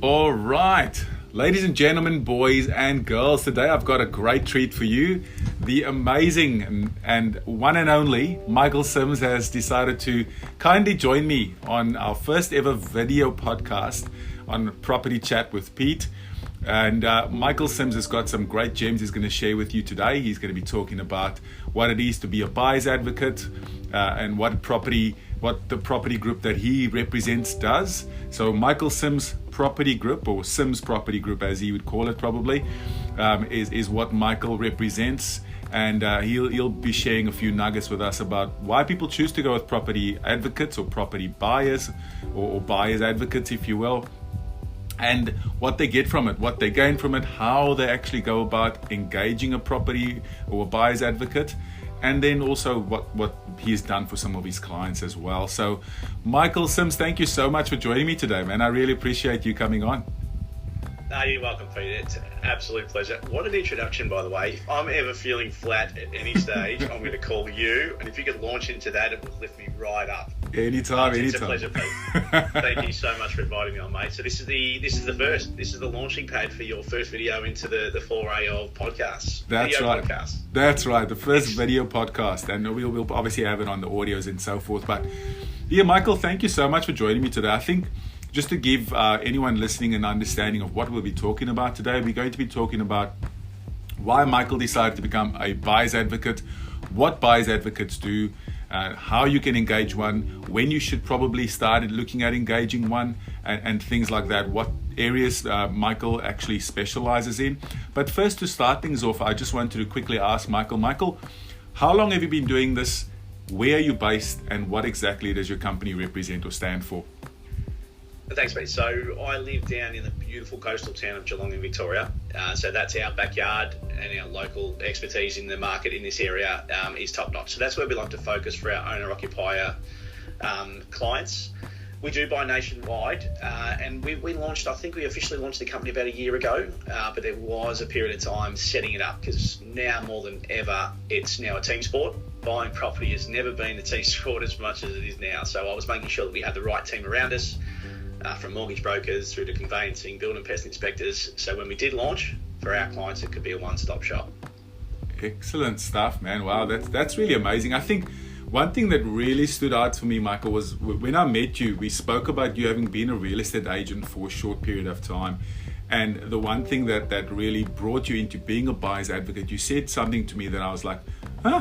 All right, ladies and gentlemen, boys and girls, today I've got a great treat for you. The amazing and one and only Michael Sims has decided to kindly join me on our first ever video podcast on Property Chat with Pete. And Michael Sims has got some great gems he's going to share with you today. He's going to be talking about what it is to be a buyer's advocate and what the property group that he represents does. So Michael Sims Property Group, or Sims Property Group as he would call it probably, is what Michael represents. And he'll be sharing a few nuggets with us about why people choose to go with property advocates or property buyers or buyers advocates, if you will. And what they get from it, what they gain from it, how they actually go about engaging a property or a buyer's advocate, and then also what he's done for some of his clients as well. So, Michael Sims, thank you so much for joining me today, man. I really appreciate you coming on. No, you're welcome, Peter. It's an absolute pleasure. What an introduction, by the way. If I'm ever feeling flat at any stage, I'm going to call you, and if you could launch into that, it would lift me right up. Anytime. It's a pleasure, Pete. Thank you so much for inviting me on, mate. So this is the launching pad for your first video into the foray of podcasts. That's video right. Podcasts. That's right. The first video podcast, and we'll obviously have it on the audios and so forth. But yeah, Michael, thank you so much for joining me today. I think just to give anyone listening an understanding of what we'll be talking about today, we're going to be talking about why Michael decided to become a buyer's advocate, what buyer's advocates do, how you can engage one, when you should probably start looking at engaging one, and things like that, what areas Michael actually specializes in. But first, to start things off, I just wanted to quickly ask Michael, how long have you been doing this? Where are you based, and what exactly does your company represent or stand for? Thanks, mate. So I live down in the beautiful coastal town of Geelong in Victoria. So that's our backyard, and our local expertise in the market in this area is top notch. So that's where we like to focus for our owner-occupier clients. We do buy nationwide, and we officially launched the company about a year ago, but there was a period of time setting it up, because now more than ever, it's now a team sport. Buying property has never been a team sport as much as it is now. So I was making sure that we had the right team around us, from mortgage brokers through to conveyancing, building pest inspectors. So when we did launch, for our clients, it could be a one-stop shop. Excellent stuff, man. Wow, that's really amazing. I think one thing that really stood out for me, Michael, was when I met you, we spoke about you having been a real estate agent for a short period of time. And the one thing that really brought you into being a buyer's advocate, you said something to me that I was like,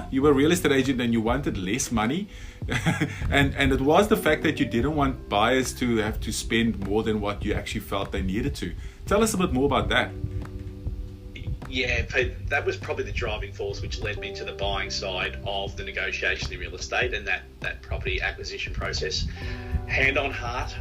you were a real estate agent and you wanted less money. and it was the fact that you didn't want buyers to have to spend more than what you actually felt they needed to. Tell us a bit more about that. Yeah, Pete, that was probably the driving force which led me to the buying side of the negotiation in real estate and that property acquisition process. Hand on heart,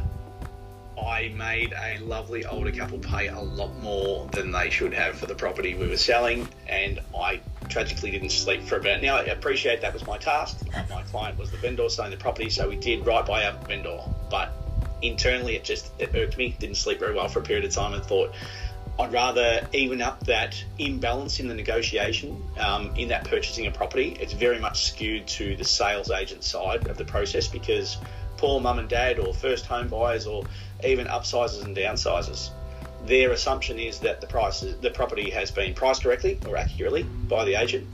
I made a lovely older couple pay a lot more than they should have for the property we were selling, and I tragically didn't sleep for about. Now, I appreciate that was my task. My client was the vendor selling the property, so we did right by our vendor. But internally, it irked me. Didn't sleep very well for a period of time, and thought I'd rather even up that imbalance in the negotiation, in that purchasing a property. It's very much skewed to the sales agent side of the process, because poor mum and dad or first home buyers or even upsizers and downsizers, their assumption is that the property has been priced correctly or accurately by the agent.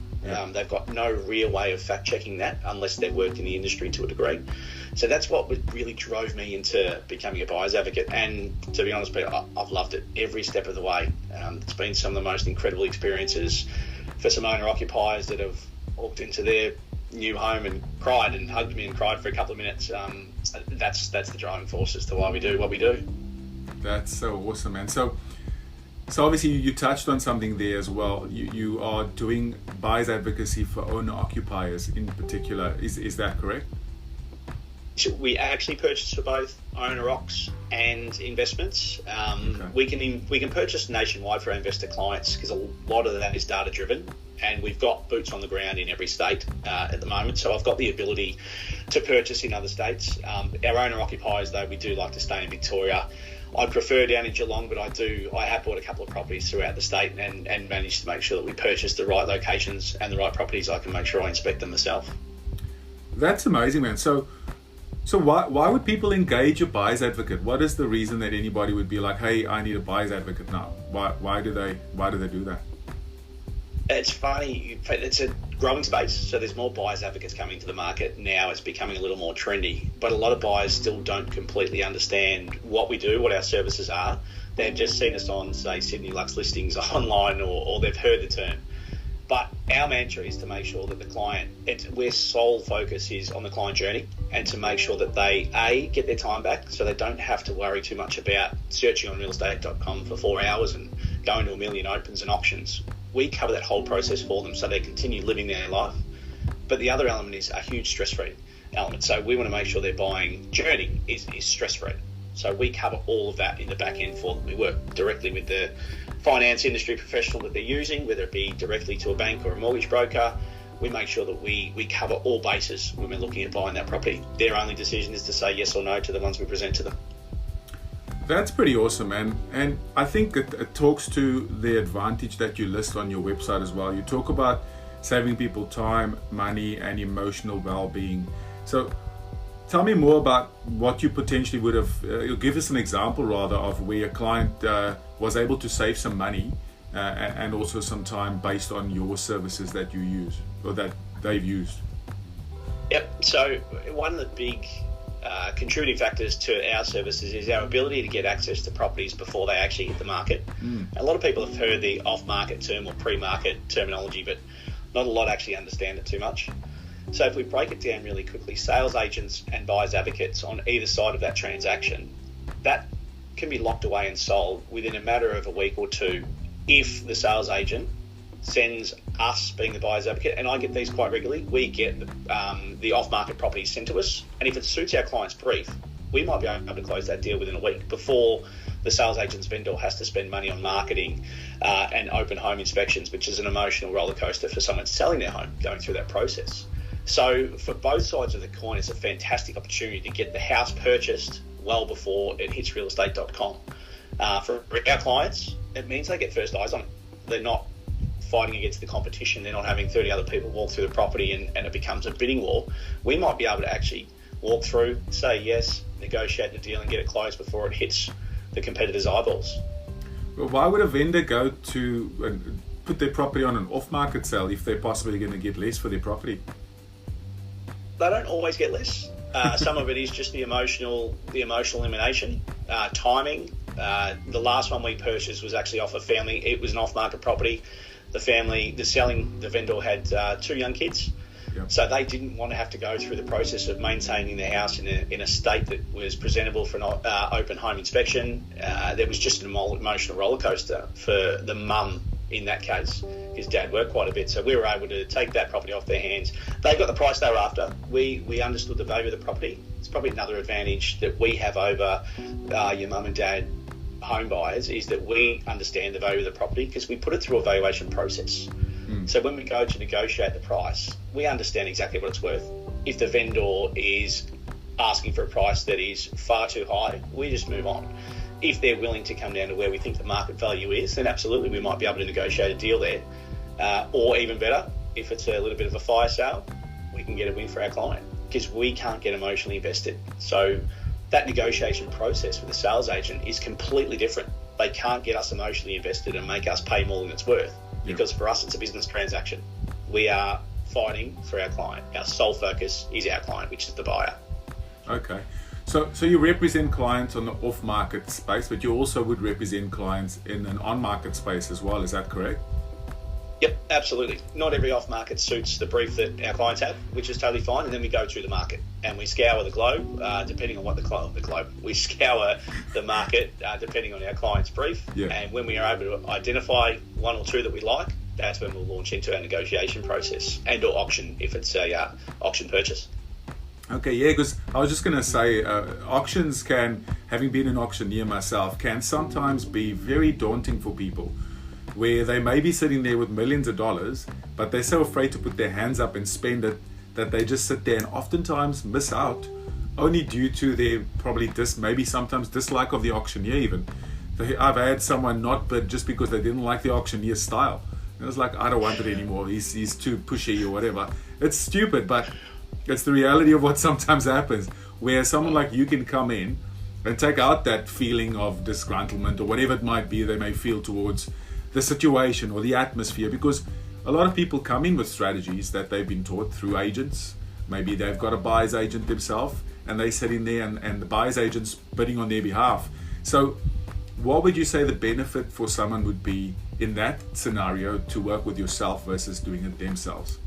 They've got no real way of fact checking that unless they've worked in the industry to a degree. So that's what really drove me into becoming a buyer's advocate. And to be honest, Peter, I've loved it every step of the way. It's been some of the most incredible experiences for some owner occupiers that have walked into their new home and cried and hugged me and cried for a couple of minutes. That's the driving force as to why we do what we do. That's so awesome, man. So obviously you touched on something there as well. You are doing buyer's advocacy for owner occupiers in particular. Is that correct? So we actually purchase for both owner occs and investments. Okay. We can purchase nationwide for our investor clients, because a lot of that is data driven, and we've got boots on the ground in every state at the moment. So I've got the ability to purchase in other states. Our owner occupiers, though, we do like to stay in Victoria. I prefer down in Geelong, but I have bought a couple of properties throughout the state and managed to make sure that we purchase the right locations and the right properties. I can make sure I inspect them myself. That's amazing, man. So So why would people engage a buyer's advocate? What is the reason that anybody would be like, hey, I need a buyer's advocate now? Why do they do that? It's funny, it's a growing space, so there's more buyers advocates coming to the market now. It's becoming a little more trendy, but a lot of buyers still don't completely understand what we do, what our services are. They've just seen us on, say, Sydney Lux listings online, or they've heard the term. But our mantra is to make sure that the client, where sole focus is on the client journey, and to make sure that they, A, get their time back, so they don't have to worry too much about searching on realestate.com for 4 hours and going to a million opens and auctions. We cover that whole process for them so they continue living their life. But the other element is a huge stress-free element. So we want to make sure their buying journey is stress-free. So we cover all of that in the back end for them. We work directly with the finance industry professional that they're using, whether it be directly to a bank or a mortgage broker. We make sure that we cover all bases when we're looking at buying that property. Their only decision is to say yes or no to the ones we present to them. That's pretty awesome, and I think it talks to the advantage that you list on your website as well. You talk about saving people time, money, and emotional well-being. So tell me more about what you potentially would have, give us an example rather of where a client was able to save some money and also some time based on your services that you use or that they've used. Yep, so one of the big contributing factors to our services is our ability to get access to properties before they actually hit the market. A lot of people have heard the off-market term or pre-market terminology, but not a lot actually understand it too much. So if we break it down really quickly, sales agents and buyers advocates on either side of that transaction, that can be locked away and sold within a matter of a week or two if the sales agent sends us, being the buyer's advocate, and I get these quite regularly, we get the off-market properties sent to us, and if it suits our client's brief, we might be able to close that deal within a week before the sales agent's vendor has to spend money on marketing and open home inspections, which is an emotional roller coaster for someone selling their home, going through that process. So for both sides of the coin, it's a fantastic opportunity to get the house purchased well before it hits realestate.com. For our clients, it means they get first eyes on it. They're not fighting against the competition. They're not having 30 other people walk through the property and it becomes a bidding war. We might be able to actually walk through, say yes, negotiate the deal and get it closed before it hits the competitor's eyeballs. Well, why would a vendor go to put their property on an off-market sale if they're possibly going to get less for their property? They don't always get less. Some of it is just the emotional elimination, timing. The last one we purchased was actually off a family. It was an off-market property. The vendor had 2 young kids. Yep. So they didn't want to have to go through the process of maintaining their house in a state that was presentable for an open home inspection. There was just an emotional roller coaster for the mum in that case. His dad worked quite a bit, so we were able to take that property off their hands. They got the price they were after. We understood the value of the property. It's probably another advantage that we have over your mum and dad home buyers is that we understand the value of the property because we put it through a valuation process. So when we go to negotiate the price, we understand exactly what it's worth. If the vendor is asking for a price that is far too high, we just move on. If they're willing to come down to where we think the market value is, then absolutely we might be able to negotiate a deal there. Or even better, if it's a little bit of a fire sale, we can get a win for our client because we can't get emotionally invested. So that negotiation process with the sales agent is completely different. They can't get us emotionally invested and make us pay more than it's worth because for us it's a business transaction. We are fighting for our client. Our sole focus is our client, which is the buyer. Okay. So you represent clients on the off-market space, but you also would represent clients in an on-market space as well. Is that correct? Yep, absolutely. Not every off-market suits the brief that our clients have, which is totally fine. And then we go through the market and we scour the globe, depending on what we scour the market depending on our client's brief. Yeah. And when we are able to identify one or two that we like, that's when we'll launch into our negotiation process and or auction if it's a auction purchase. Okay, yeah, because I was just going to say auctions can, having been an auctioneer myself, can sometimes be very daunting for people where they may be sitting there with millions of dollars, but they're so afraid to put their hands up and spend it that they just sit there and oftentimes miss out only due to their probably maybe sometimes dislike of the auctioneer even. I've had someone not bid just because they didn't like the auctioneer's style. It was like, I don't want it anymore. He's too pushy or whatever. It's stupid, but it's the reality of what sometimes happens. where someone like you can come in and take out that feeling of disgruntlement or whatever it might be they may feel towards the situation or the atmosphere, because a lot of people come in with strategies that they've been taught through agents. Maybe they've got a buyer's agent themselves and they sit in there and the buyer's agent's bidding on their behalf. So what would you say the benefit for someone would be in that scenario to work with yourself versus doing it themselves?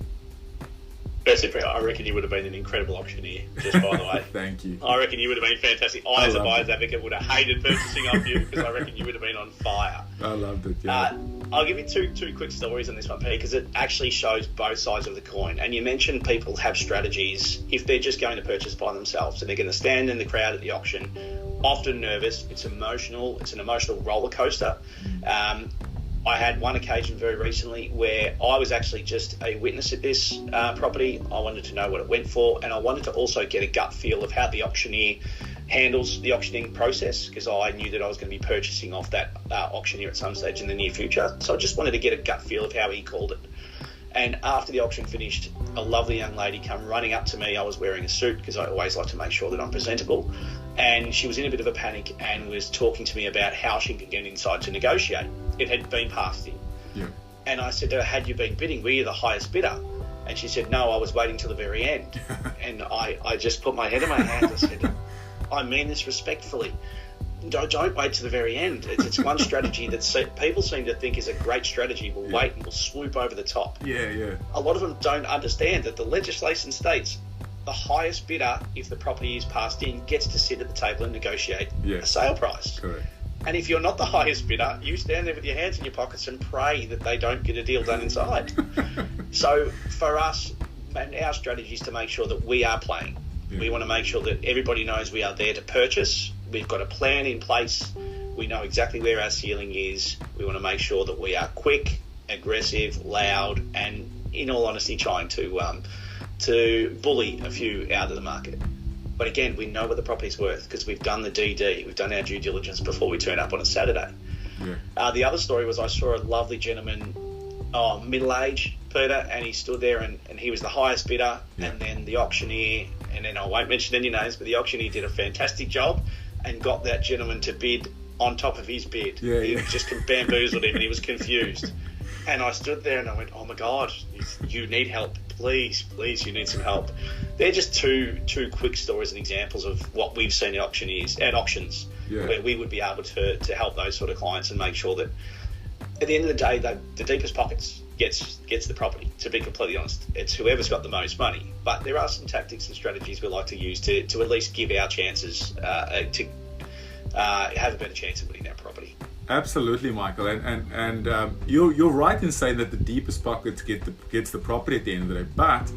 Firstly, I reckon you would have been an incredible auctioneer, just by the way. Thank you. I reckon you would have been fantastic. I as a buyer's advocate, would have hated purchasing off you because I reckon you would have been on fire. I loved it, yeah. I'll give you two quick stories on this one, Pete, because it actually shows both sides of the coin. And you mentioned people have strategies if they're just going to purchase by themselves and they're going to stand in the crowd at the auction, often nervous. It's emotional. It's an emotional roller coaster. I had one occasion very recently where I was actually just a witness at this property. I wanted to know what it went for, and I wanted to also get a gut feel of how the auctioneer handles the auctioning process, because I knew that I was going to be purchasing off that auctioneer at some stage in the near future. So I just wanted to get a gut feel of how he called it. And after the auction finished, a lovely young lady come running up to me. I was wearing a suit because I always like to make sure that I'm presentable. And she was in a bit of a panic and was talking to me about how she could get inside to negotiate. It had been passed in. Yeah. And I said to her, had you been bidding, were you the highest bidder? And she said, no, I was waiting till the very end. And I just put my head in my hands. I said, I mean this respectfully. Don't wait to the very end. It's one strategy that people seem to think is a great strategy. We'll wait and we'll swoop over the top. Yeah. A lot of them don't understand that the legislation states the highest bidder, if the property is passed in, gets to sit at the table and negotiate a sale price. Correct. And if you're not the highest bidder, you stand there with your hands in your pockets and pray that they don't get a deal done inside. So for us, and our strategy is to make sure that we are playing. Yeah. We want to make sure that everybody knows we are there to purchase. We've got a plan in place. We know exactly where our ceiling is. We want to make sure that we are quick, aggressive, loud, and in all honesty, trying to bully a few out of the market. But again, we know what the property's worth because we've done the DD, we've done our due diligence before we turn up on a Saturday. Yeah. The other story was I saw a lovely gentleman, middle-aged, Peter, and he stood there and he was the highest bidder, and then the auctioneer, and then I won't mention any names, but the auctioneer did a fantastic job and got that gentleman to bid on top of his bid. He just bamboozled him and he was confused. And I stood there and I went, oh my God, you need help. Please, you need some help. They're just two quick stories and examples of what we've seen at auctions, where we would be able to help those sort of clients and make sure that at the end of the day, the deepest pockets gets the property, to be completely honest. It's whoever's got the most money. But there are some tactics and strategies we like to use to at least give our chances to have a better chance of winning that property. Absolutely, Michael, and you're right in saying that the deepest pockets gets the property at the end of the day. But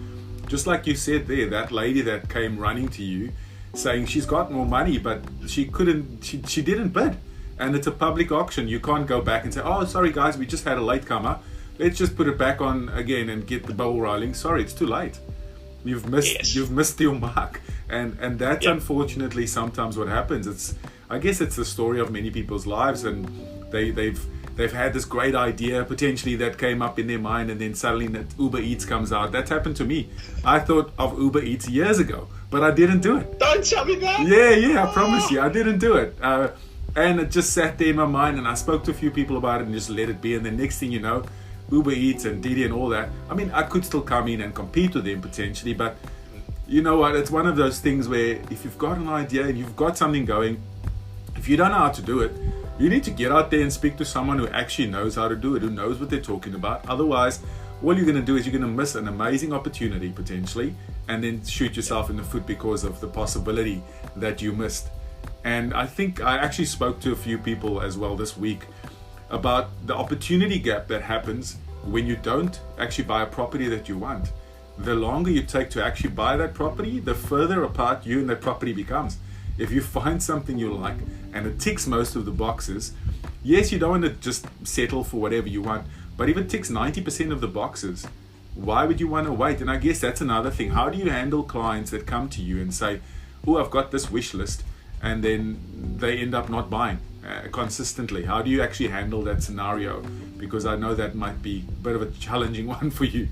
just like you said there, that lady that came running to you saying she's got more money, but she didn't bid, and it's a public auction. You can't go back and say, oh, sorry guys, we just had a latecomer. Let's just put it back on again and get the ball rolling. Sorry, it's too late. You've missed your mark, and that's unfortunately sometimes what happens. I guess it's the story of many people's lives, and they've had this great idea potentially that came up in their mind, and then suddenly that Uber Eats comes out. That's happened to me. I thought of Uber Eats years ago, but I didn't do it. Don't tell me that. Yeah, I promise you, I didn't do it. And it just sat there in my mind, and I spoke to a few people about it and just let it be. And then next thing you know, Uber Eats and Didi and all that. I mean, I could still come in and compete with them potentially, but you know what? It's one of those things where if you've got an idea and you've got something going, if you don't know how to do it, you need to get out there and speak to someone who actually knows how to do it, who knows what they're talking about. Otherwise, all you're going to do is you're going to miss an amazing opportunity potentially, and then shoot yourself in the foot because of the possibility that you missed. And I think I actually spoke to a few people as well this week about the opportunity gap that happens when you don't actually buy a property that you want. The longer you take to actually buy that property, the further apart you and that property becomes. If you find something you like and it ticks most of the boxes, yes, you don't want to just settle for whatever you want, but if it ticks 90% of the boxes, why would you want to wait? And I guess that's another thing. How do you handle clients that come to you and say, oh, I've got this wish list, and then they end up not buying consistently? How do you actually handle that scenario? Because I know that might be a bit of a challenging one for you.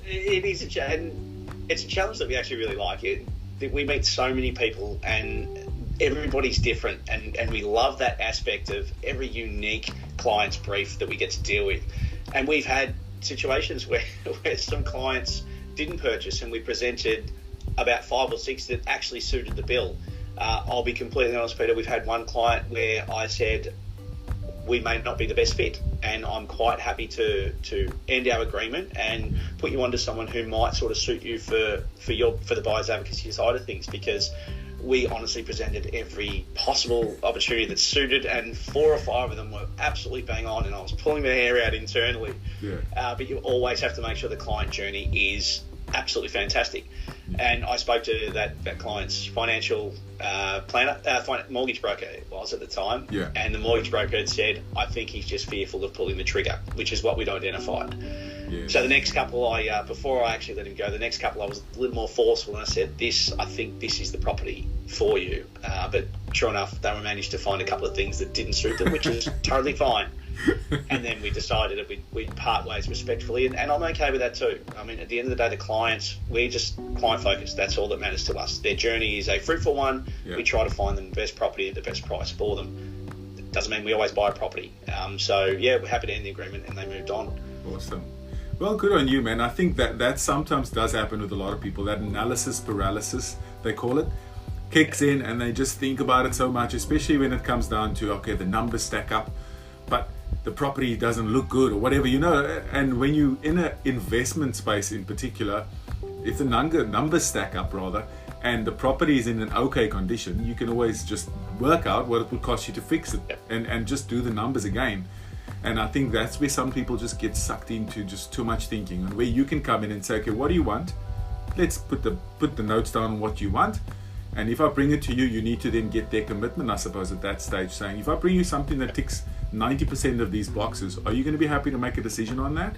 It is, and it's a challenge that we actually really like. we meet so many people, and everybody's different, and we love that aspect of every unique client's brief that we get to deal with. And we've had situations where some clients didn't purchase, and we presented about 5 or 6 that actually suited the bill. I'll be completely honest, Peter, we've had one client where I said, we may not be the best fit, and I'm quite happy to end our agreement and put you onto someone who might sort of suit you for the buyer's advocacy side of things, because we honestly presented every possible opportunity that suited, and 4 or 5 of them were absolutely bang on, and I was pulling my hair out internally. But you always have to make sure the client journey is absolutely fantastic. And I spoke to that client's financial planner, mortgage broker it was at the time, and the mortgage broker had said, I think he's just fearful of pulling the trigger, which is what we'd identified. So the next couple, before I actually let him go, the next couple I was a little more forceful, and I said, I think this is the property for you. But sure enough, they managed to find a couple of things that didn't suit them, which is totally fine. And then we decided that we'd part ways respectfully, and I'm okay with that too. I mean, at the end of the day, the clients, we're just client focused. That's all that matters to us. Their journey is a fruitful one. We try to find them the best property at the best price for them. It doesn't mean we always buy a property. So yeah, we're happy to end the agreement, and they moved on. Awesome. Well, good on you, man. I think that sometimes does happen with a lot of people. That analysis paralysis, they call it, kicks in, and they just think about it so much, especially when it comes down to, okay, the numbers stack up, but the property doesn't look good or whatever, and when you in an investment space in particular, if the numbers stack up rather, and the property is in an okay condition, you can always just work out what it would cost you to fix it and just do the numbers again. And I think that's where some people just get sucked into just too much thinking, and where you can come in and say, okay, what do you want? Let's put the notes down on what you want. And if I bring it to you, you need to then get their commitment, I suppose, at that stage, saying, if I bring you something that ticks 90% of these boxes, are you going to be happy to make a decision on that?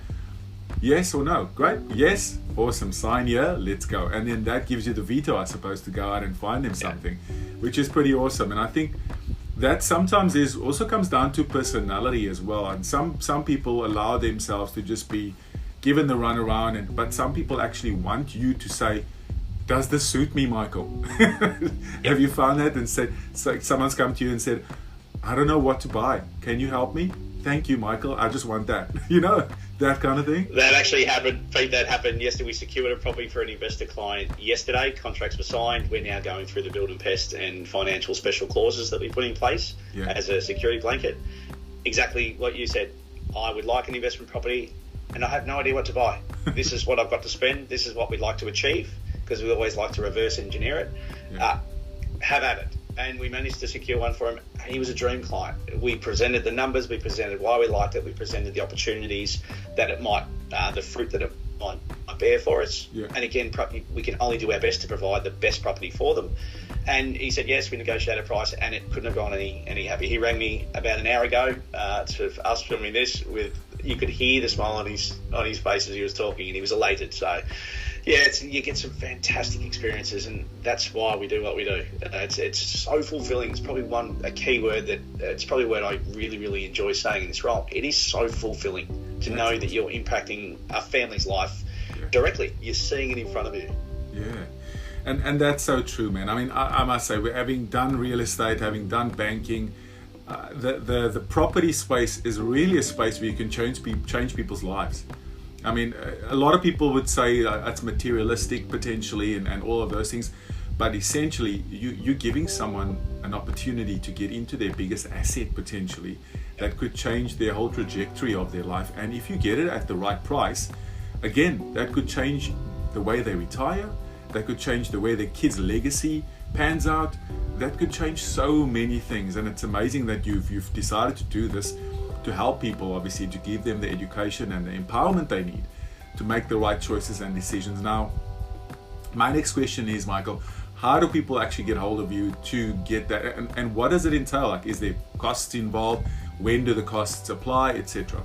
Yes or no? Great. Yes. Awesome. Sign here. Let's go. And then that gives you the veto, I suppose, to go out and find them something, which is pretty awesome. And I think that sometimes also comes down to personality as well. And some people allow themselves to just be given the runaround, but some people actually want you to say, does this suit me, Michael? Have you found that? And said, so someone's come to you and said, I don't know what to buy. Can you help me? Thank you, Michael. I just want that. That kind of thing. That actually happened, Pete. That happened yesterday. We secured a property for an investor client yesterday. Contracts were signed. We're now going through the build and pest and financial special clauses that we put in place as a security blanket. Exactly what you said. I would like an investment property, and I have no idea what to buy. This is what I've got to spend. This is what we'd like to achieve, because we always like to reverse engineer it. Have at it. And we managed to secure one for him. He was a dream client. We presented the numbers, we presented why we liked it, we presented the opportunities that it might, the fruit that it might bear for us. And again, we can only do our best to provide the best property for them. And he said yes. We negotiated a price, and it couldn't have gone any happier. He rang me about an hour ago to us filming this. You could hear the smile on his face as he was talking, and he was elated. So yeah, you get some fantastic experiences, and that's why we do what we do. It's so fulfilling. It's probably a key word it's probably a word I really, really enjoy saying in this role. It is so fulfilling to know that you're impacting a family's life directly. You're seeing it in front of you. Yeah. And that's so true, man. I mean, I must say, we're having done real estate, having done banking, the property space is really a space where you can change people's lives. I mean, a lot of people would say it's materialistic potentially and all of those things, but essentially you're giving someone an opportunity to get into their biggest asset potentially that could change their whole trajectory of their life. And if you get it at the right price, again, that could change the way they retire, that could change the way their kids' legacy pans out, that could change so many things. And it's amazing that you've decided to do this to help people, obviously, to give them the education and the empowerment they need to make the right choices and decisions. Now, my next question is, Michael, how do people actually get hold of you to get that? And what does it entail? Like, is there costs involved? When do the costs apply, etc.?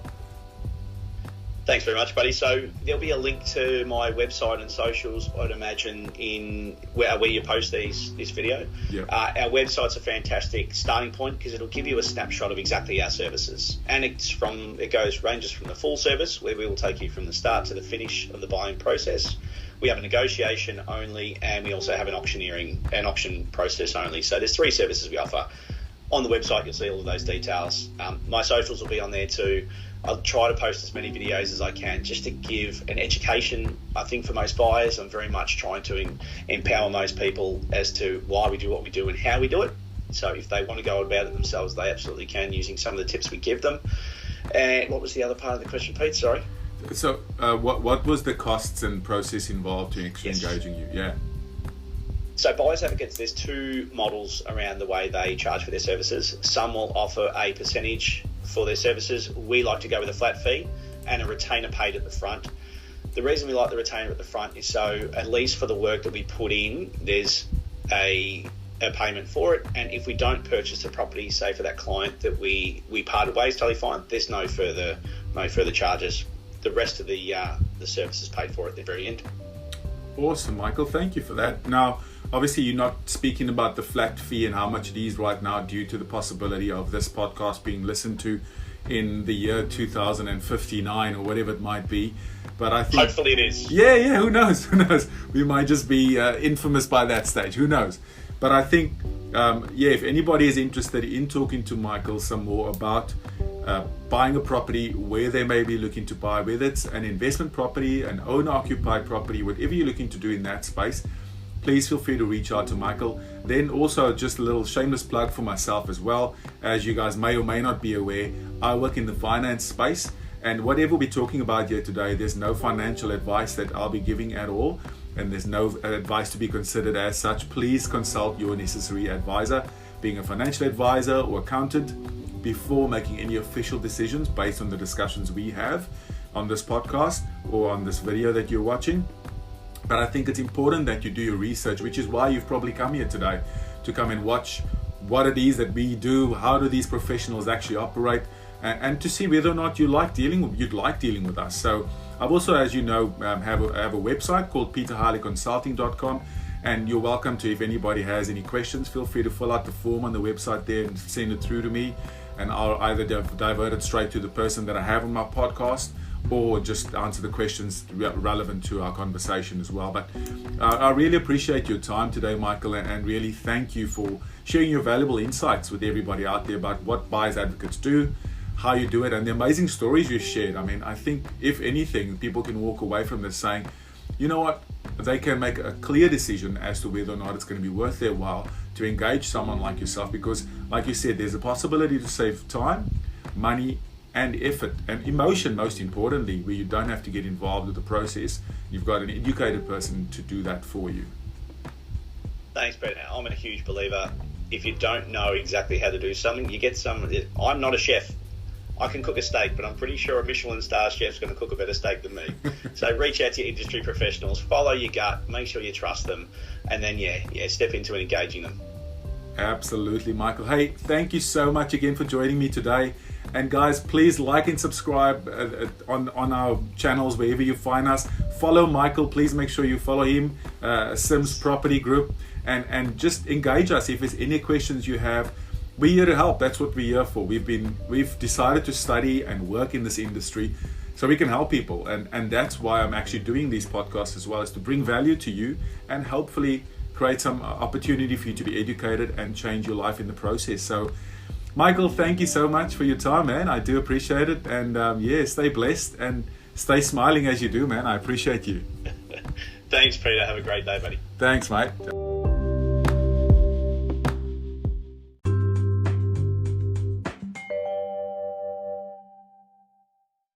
Thanks very much, buddy. So there'll be a link to my website and socials, I'd imagine, in where you post this video. Yeah. Our website's a fantastic starting point because it'll give you a snapshot of exactly our services, and ranges from the full service, where we will take you from the start to the finish of the buying process. We have a negotiation only, and we also have an auction process only. So there's 3 services we offer. On the website, you'll see all of those details. My socials will be on there too. I'll try to post as many videos as I can just to give an education, I think, for most buyers. I'm very much trying to empower most people as to why we do what we do and how we do it. So if they want to go about it themselves, they absolutely can, using some of the tips we give them. And what was the other part of the question, Pete? Sorry. So what was the costs and process involved to actually engaging you? Yeah. So buyers advocates, there's 2 models around the way they charge for their services. Some will offer a percentage for their services. We like to go with a flat fee and a retainer paid at the front. The reason we like the retainer at the front is so, at least for the work that we put in, there's a payment for it. And if we don't purchase the property, say for that client that we parted ways, totally fine. There's no further charges. The rest of the service is paid for at the very end. Awesome, Michael. Thank you for that. Now, obviously, you're not speaking about the flat fee and how much it is right now due to the possibility of this podcast being listened to in the year 2059 or whatever it might be. But I think hopefully it is. Yeah. Who knows? We might just be infamous by that stage. Who knows? But I think, if anybody is interested in talking to Michael some more about buying a property, where they may be looking to buy, whether it's an investment property, an owner-occupied property, whatever you're looking to do in that space, please feel free to reach out to Michael. Then also just a little shameless plug for myself as well. As you guys may or may not be aware, I work in the finance space, and whatever we're talking about here today, there's no financial advice that I'll be giving at all, and there's no advice to be considered as such. Please consult your necessary advisor, being a financial advisor or accountant, before making any official decisions based on the discussions we have on this podcast or on this video that you're watching. But I think it's important that you do your research, which is why you've probably come here today, to come and watch what it is that we do, how do these professionals actually operate, and to see whether or not you'd like dealing with us. So I've also, as you know, have a website called peterharleyconsulting.com, and you're welcome to, if anybody has any questions, feel free to fill out the form on the website there and send it through to me, and I'll either divert it straight to the person that I have on my podcast, or just answer the questions relevant to our conversation as well. But I really appreciate your time today, Michael, and really thank you for sharing your valuable insights with everybody out there about what buyers advocates do, how you do it, and the amazing stories you shared. I mean, I think if anything, people can walk away from this saying, you know what, they can make a clear decision as to whether or not it's going to be worth their while to engage someone like yourself, because like you said, there's a possibility to save time, money, and effort, and emotion, most importantly, where you don't have to get involved with the process. You've got an educated person to do that for you. Thanks, Peter. I'm a huge believer. If you don't know exactly how to do something, you get some. I'm not a chef. I can cook a steak, but I'm pretty sure a Michelin star chef's going to cook a better steak than me. So reach out to your industry professionals, follow your gut, make sure you trust them, and then step into it, engaging them. Absolutely, Michael. Hey, thank you so much again for joining me today. And guys, please like and subscribe on our channels wherever you find us. Follow Michael. Please make sure you follow him, Sims Property Group, and just engage us if there's any questions you have. We're here to help. That's what we're here for. We've decided to study and work in this industry so we can help people, and that's why I'm actually doing these podcasts as well, is to bring value to you and hopefully create some opportunity for you to be educated and change your life in the process. So Michael, thank you so much for your time, man. I do appreciate it, and stay blessed and stay smiling as you do, man. I appreciate you. Thanks, Peter. Have a great day, buddy. Thanks, mate.